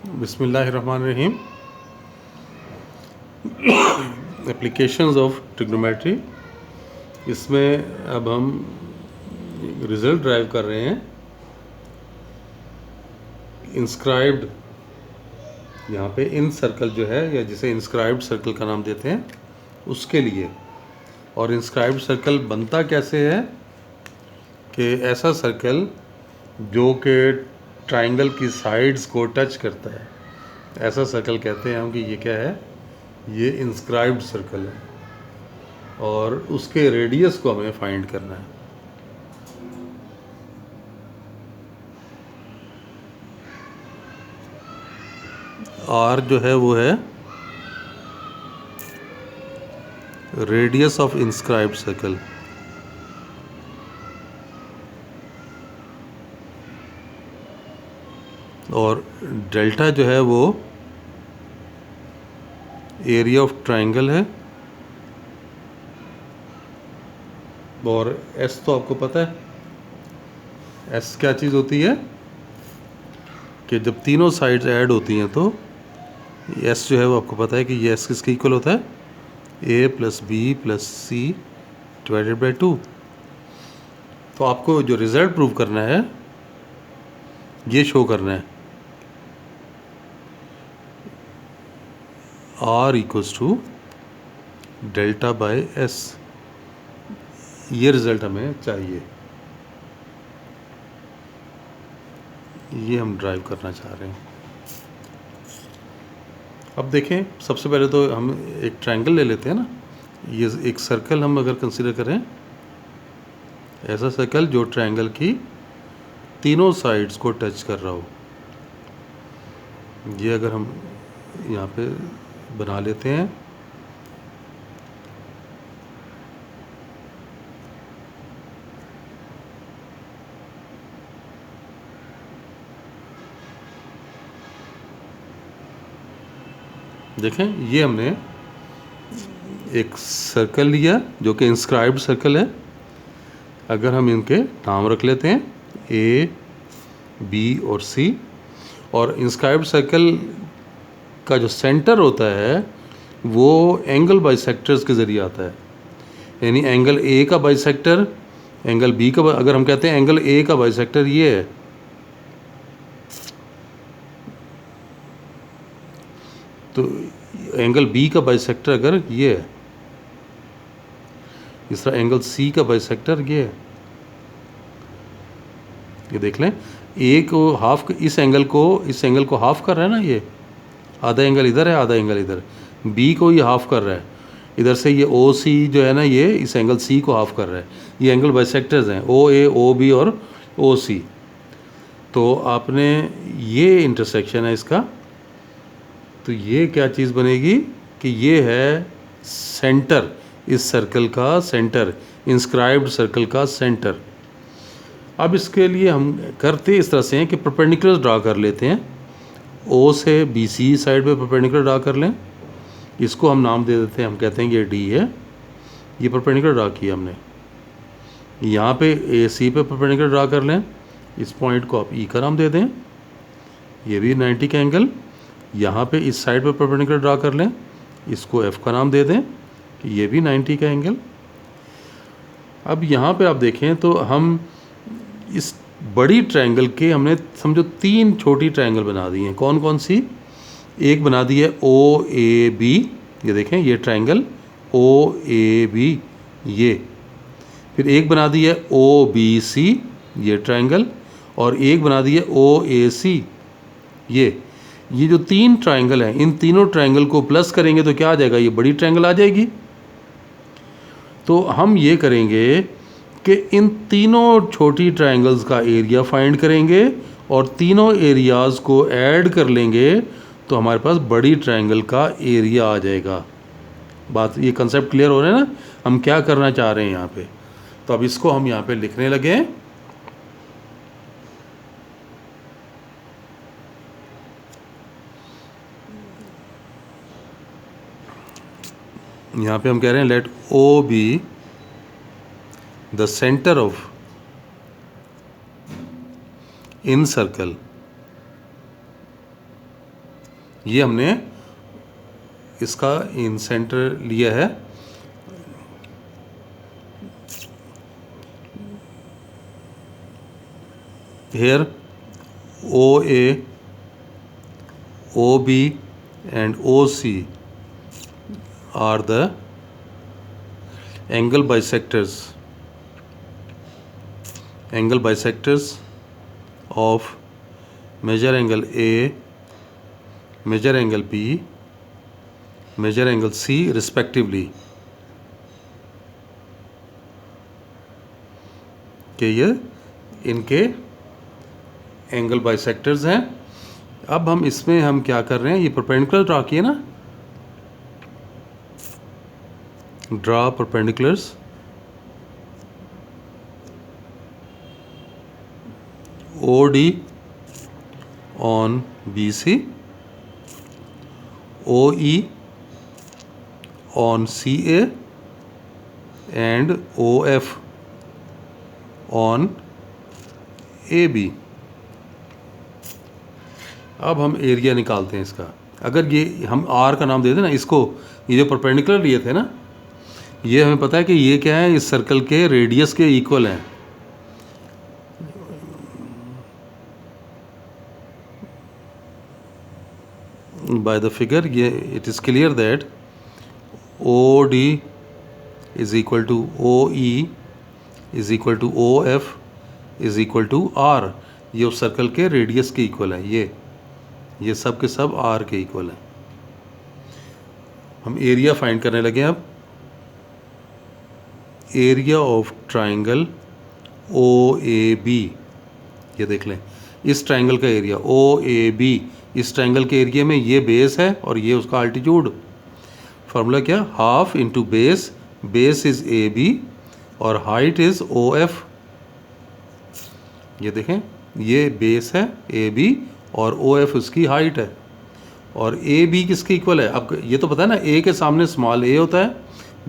बिस्मिल्लाहिर्रहमानिर्रहीम। Applications of trigonometry. इसमें अब हम रिज़ल्ट ड्राइव कर रहे हैं इंस्क्राइब्ड। यहाँ पे इन सर्कल जो है, या जिसे इंस्क्राइब्ड सर्कल का नाम देते हैं, उसके लिए। और इंस्क्राइब्ड सर्कल बनता कैसे है कि ऐसा सर्कल जो कि ट्राइंगल की साइड्स को टच करता है, ऐसा सर्कल कहते हैं हम कि ये क्या है, ये इंस्क्राइब्ड सर्कल है। और उसके रेडियस को हमें फाइंड करना है। आर जो है वो है रेडियस ऑफ इंस्क्राइब्ड सर्कल, और डेल्टा जो है वो एरिया ऑफ ट्राइंगल है। और एस तो आपको पता है, एस क्या चीज़ होती है कि जब तीनों साइड्स ऐड होती हैं तो एस जो है वो आपको पता है कि ये एस किसके इक्वल होता है, A plus B plus C divided by 2। तो आपको जो रिज़ल्ट प्रूव करना है ये शो करना है R equals to delta by S. ये रिज़ल्ट हमें चाहिए, ये हम ड्राइव करना चाह रहे हैं। अब देखें, सबसे पहले तो हम एक ट्रायंगल ले लेते हैं ना। ये एक सर्कल हम अगर कंसिडर करें, ऐसा सर्कल जो ट्रायंगल की तीनों साइड्स को टच कर रहा हो, ये अगर हम यहाँ पे बना लेते हैं। देखें, ये हमने एक सर्कल लिया जो कि इंस्क्राइब्ड सर्कल है। अगर हम इनके नाम रख लेते हैं ए, बी और सी, और इंस्क्राइब्ड सर्कल का जो सेंटर होता है वो एंगल बाइसेक्टर्स के ज़रिए आता है। यानी एंगल ए का बाइसेक्टर, एंगल बी का, अगर हम कहते हैं एंगल ए का बाइसेक्टर ये है, तो एंगल बी का बाइसेक्टर अगर ये है, इस तरह एंगल सी का बाइसेक्टर ये है। ये देख लें, ए को हाफ, इस एंगल को हाफ कर रहा है ना, ये आधा एंगल इधर है, आधा एंगल इधर। बी को ये हाफ कर रहा है, इधर से ये ओ सी जो है ना, ये इस एंगल सी को हाफ कर रहा है। ये एंगल बाइसेक्टर्स हैं, ओ ए, ओ बी और ओ सी। तो आपने, ये इंटरसेक्शन है इसका, तो ये क्या चीज़ बनेगी कि ये है सेंटर, इस सर्कल का सेंटर, इंस्क्राइब्ड सर्कल का सेंटर। अब इसके लिए हम करते इस तरह से हैं कि परपेंडिकुलर ड्रा कर लेते हैं। ओ से बी सी साइड पे परपेंडिकुलर ड्रा कर लें। इसको हम नाम दे देते हैं, हम कहते हैं ये डी है। ये परपेंडिकुलर ड्रा किया हमने। यहाँ पे ए सी पे परपेंडिकुलर ड्रा कर लें। इस पॉइंट को आप ई का नाम दे दें। ये भी 90 का एंगल। यहाँ पे इस साइड पे परपेंडिकुलर ड्रा कर लें, इसको एफ का नाम दे दें, ये भी 90 का एंगल। अब यहाँ पे आप देखें तो हम इस बड़ी ट्रायंगल के हमने समझो 3 छोटी ट्रायंगल बना दी हैं। कौन कौन सी? एक बना दी है ओ ए बी, ये देखें ये ट्रायंगल ओ ए बी, ये। फिर एक बना दी है ओ बी सी, ये ट्रायंगल। और एक बना दी है ओ ए सी, ये जो 3 ट्रायंगल हैं, इन तीनों ट्रायंगल को प्लस करेंगे तो क्या आ जाएगा, ये बड़ी ट्रायंगल आ जाएगी। तो हम ये करेंगे कि इन तीनों छोटी ट्रायंगल्स का एरिया फाइंड करेंगे और तीनों एरियाज़ को ऐड कर लेंगे, तो हमारे पास बड़ी ट्रायंगल का एरिया आ जाएगा। बात, ये कंसेप्ट क्लियर हो रहा है ना, हम क्या करना चाह रहे हैं यहाँ पे। तो अब इसको हम यहाँ पे लिखने लगे। यहाँ पे हम कह रहे हैं let O be the center of incircle ये हमने इसका इन सेंटर लिया है, here OA, OB and OC are the angle bisectors of measure angle A, measure angle B, measure angle C respectively। कि ये इनके एंगल बाइसेक्टर्स हैं। अब हम इसमें हम क्या कर रहे हैं, ये परपेंडिकुलर ड्रा किए ना, draw perpendiculars OD on BC, OE on CA and OF on AB। अब हम एरिया निकालते हैं इसका। अगर ये हम R का नाम दे दें ना इसको, ये जो परपेंडिकुलर लिए थे ना, ये हमें पता है कि ये क्या है, इस सर्कल के रेडियस के इक्वल हैं। बाय द फिगर ये it is clear that OD is equal to OE is equal to OF is equal to R। ये उस सर्कल के रेडियस के इक्वल है। ये सब के सब R के इक्वल है। हम एरिया फाइंड करने लगे। अब एरिया ऑफ ट्राइंगल OAB, ये देख लें इस ट्राइंगल का एरिया OAB, इस ट्राइंगल के एरिया में ये बेस है और ये उसका अल्टीट्यूड। फार्मूला क्या, half into base, base is AB और हाइट इज OF। ये देखें ये बेस है AB और OF उसकी हाइट है। और AB किसके इक्वल है, अब ये तो पता है ना, A के सामने स्मॉल a होता है,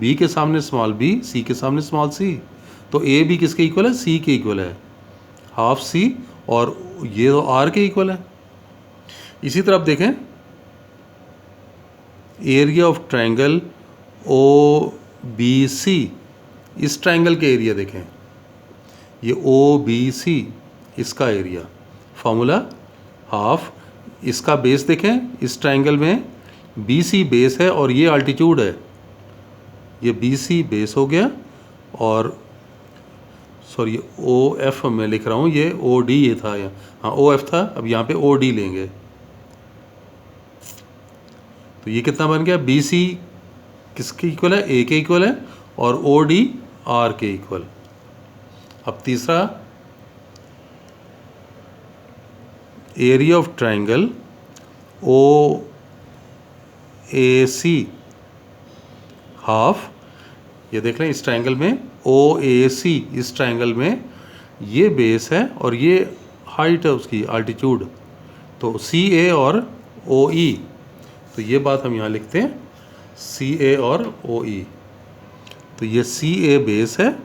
B के सामने स्मॉल b, C के सामने स्मॉल c। तो AB किसके इक्वल है, C के इक्वल है, हाफ C, और ये तो R के इक्वल है। इसी तरह आप देखें एरिया ऑफ ट्राइंगल OBC, इस ट्राइंगल के एरिया देखें, ये OBC इसका एरिया, फार्मूला हाफ, इसका बेस देखें, इस ट्राइंगल में BC बेस है और ये अल्टीट्यूड है, ये BC बेस हो गया, और सॉरी OF मैं लिख रहा हूँ, ये OD ये था, हाँ OF था, अब यहाँ पे OD लेंगे तो ये कितना बन गया, BC किसके इक्वल है, A के इक्वल है, और OD R के इक्वल। अब तीसरा area of triangle OAC half, ये देख लें इस ट्राइंगल में OAC, इस ट्राइंगल में ये बेस है और ये हाइट है उसकी अल्टीट्यूड, तो CA और OE, तो ये बात हम यहाँ लिखते हैं CA और OE। तो ये CA बेस है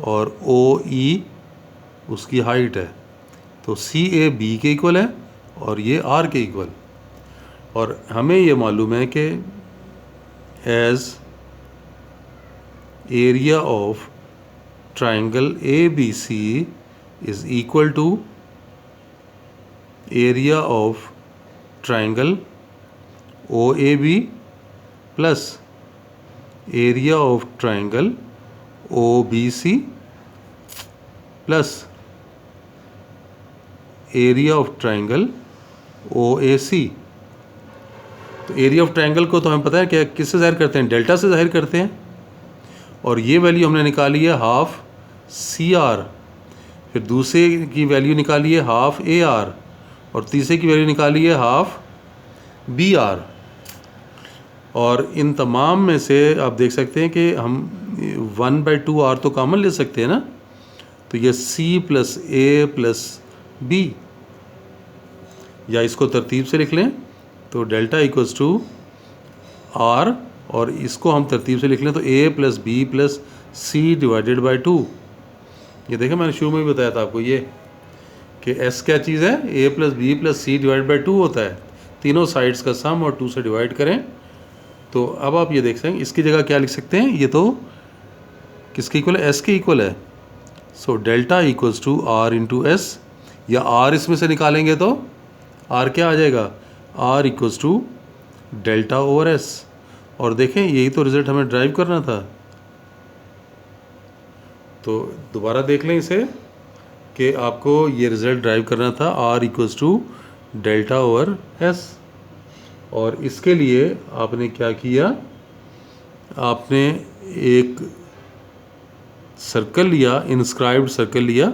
और OE उसकी हाइट है, तो CA B के इक्वल है और ये R के इक्वल। और हमें ये मालूम है कि as area of triangle ABC is equal to area of triangle OAB plus area of triangle OBC plus area of triangle OAC। तो एरिया ऑफ ट्राइंगल को तो हमें पता है क्या, किससे ज़ाहिर करते हैं, डेल्टा से ज़ाहिर करते हैं, और ये वैल्यू हमने निकाली है हाफ CR, फिर दूसरे की वैल्यू निकाली है हाफ AR, और तीसरे की वैल्यू निकाली है हाफ BR। और इन तमाम में से आप देख सकते हैं कि हम 1/2R तो कॉमन ले सकते हैं ना, तो ये C plus A plus B, या इसको तरतीब से लिख लें तो डेल्टा इक्वल्स टू R, और इसको हम तरतीब से लिख लें तो A plus B plus C divided by 2। ये देखें मैंने शुरू में भी बताया था आपको ये कि S क्या चीज़ है, A plus B plus C divided by 2 होता है। तीनों साइड्स का सम और 2 से डिवाइड करें तो अब आप ये देख सकते हैं इसकी जगह क्या लिख सकते हैं, ये तो किसके इक्वल है, एस के इक्वल है। So delta equals to R into S, या आर इसमें से निकालेंगे तो आर क्या आ जाएगा, R equals to delta over S. और देखें यही तो रिजल्ट हमें ड्राइव करना था। तो दोबारा देख लें इसे कि आपको ये रिज़ल्ट ड्राइव करना था, R equals to delta over S. और इसके लिए आपने क्या किया, आपने एक सर्कल लिया, इंस्क्राइब्ड सर्कल लिया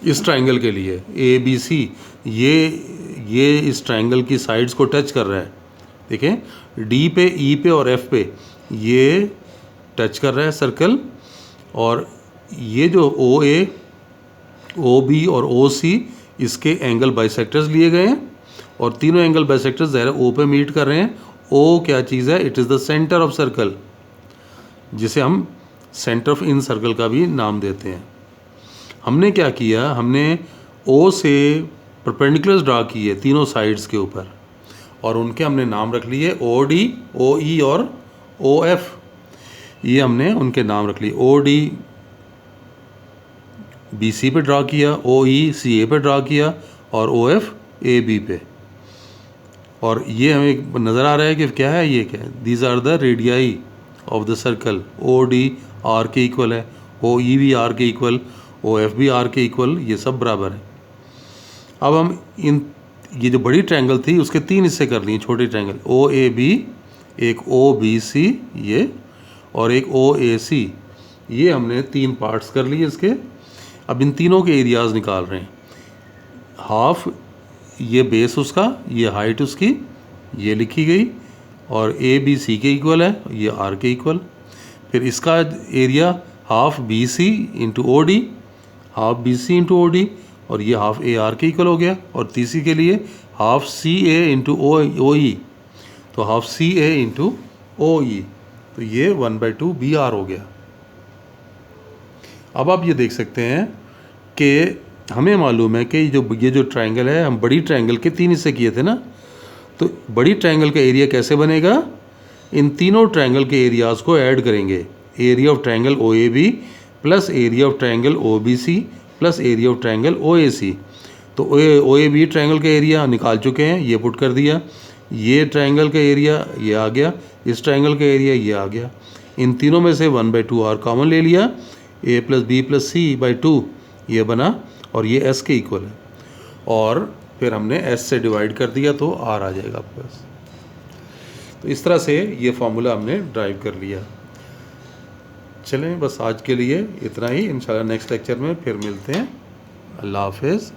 इस ट्रायंगल के लिए ए बी सी, ये इस ट्रायंगल की साइड्स को टच कर रहा है। देखें डी पे, ई पे और एफ पे ये टच कर रहा है सर्कल, और ये जो ओ ए, ओ बी और ओ सी इसके एंगल बाइसेक्टर्स लिए गए हैं, और तीनों एंगल बाइसेक्टर्स ज़ाहिर ओ पे मीट कर रहे हैं। ओ क्या चीज़ है, it is the center of circle, जिसे हम सेंटर ऑफ इन सर्कल का भी नाम देते हैं। हमने क्या किया, हमने ओ से परपेंडिकुलर्स ड्रा किए तीनों साइड्स के ऊपर, और उनके हमने नाम रख लिए ओ डी, ओ ई और ओ एफ। ये हमने उनके नाम रख लिए, ओ डी बी सी पे ड्रा किया, ओ ई सी ए पे ड्रा किया, और ओ एफ ए बी पे। और ये हमें नज़र आ रहा है कि क्या है, ये क्या है, these are the radii of the circle. O D R के इक्वल है, ओ ई भी आर के इक्वल, ओ एफ भी आर के इक्वल, ये सब बराबर है। अब हम ये जो बड़ी ट्रायंगल थी उसके 3 हिस्से कर लिए, छोटे ट्रायंगल ओ ए बी, एक ओ बी सी ये, और एक ओ ए सी, ये हमने 3 पार्ट्स कर लिए इसके। अब इन तीनों के एरियाज़ निकाल रहे हैं। हाफ ये बेस उसका, ये हाइट उसकी, ये लिखी गई, और ए बी सी के इक्वल है, ये आर के इक्वल। फिर इसका area half B C into O D, half B C into O D, और ये हाफ ए आर के इक्वल हो गया। और तीसरी के लिए हाफ सी ए इंटू ओ ई, तो हाफ सी ए इंटू ओ ई, तो ये 1/2 बी आर हो गया। अब आप ये देख सकते हैं कि हमें मालूम है कि ये जो ट्रायंगल है, हम बड़ी ट्रायंगल के 3 हिस्से किए थे ना, तो बड़ी ट्रायंगल का एरिया कैसे बनेगा, इन तीनों ट्रायंगल के एरियाज़ को ऐड करेंगे। Area of triangle O A B plus area of triangle O B C plus area of triangle O A C. तो ओ ए बी ट्रायंगल का एरिया निकाल चुके हैं, ये पुट कर दिया। ये ट्रायंगल का एरिया ये आ गया, इस ट्रायंगल का एरिया ये आ गया। इन तीनों में से 1/2 आर कॉमन ले लिया, A plus B plus C by 2 ये बना, और ये एस के इक्वल है। और फिर हमने एस से डिवाइड कर दिया तो आर आ जाएगा आपके पास। तो इस तरह से ये फार्मूला हमने ड्राइव कर लिया। चलें बस आज के लिए इतना ही, इंशाल्लाह नेक्स्ट लेक्चर में फिर मिलते हैं। अल्लाह हाफिज़।